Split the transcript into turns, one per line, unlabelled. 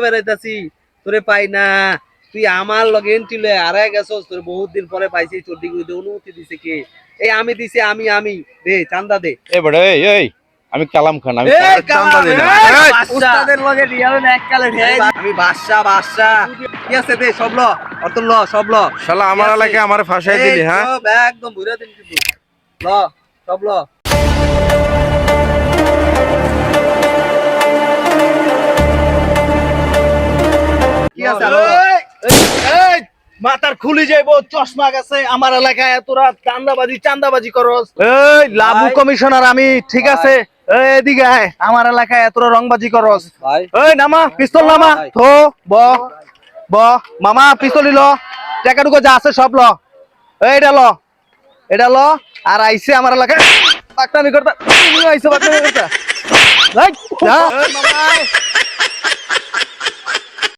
বেড়াইতাছি তোরে পাই না তুই আমার লগে এন্ট্রি লয়ে আরে গেছস তোর বহুত দিন পরে পাইছি চড্ডি গুইতে অনুমতি দিছে কে এই আমি দিছি আমি দে চান্দা দে
এ বড় এই আমি কালাম খান আমি চান্দা দেই না
উস্তাদের লগে দিয়ালেন এক কালে ঢেই আমি বাদশা কি আছে দে সব ল অতল ল সব ল
শালা আমার এলাকায় আমারে ফাঁসাই দিলি হ্যাঁ
সব একদম ভুইরা দিন কিন্তু ল সব ল কি আছে
এই মাথার খুলি যাইবো চশমা গেছে আমার এলাকায় তোরা চান্দাবাজি করস এই লাবু কমিশনার আমি ঠিক আছে এই এদিকে আয় আমার এলাকায় তোরা রংবাজি করস
ভাই
এই নামা পিস্তল নামা থো ব ব মামা পিস্তল ল টাকা টুকু যা আছে সব ল এটা ল আর আইছে আমার এলাকায় বাকনামি করতা তুমি আইছো বাকনামি করতা এই যা মামা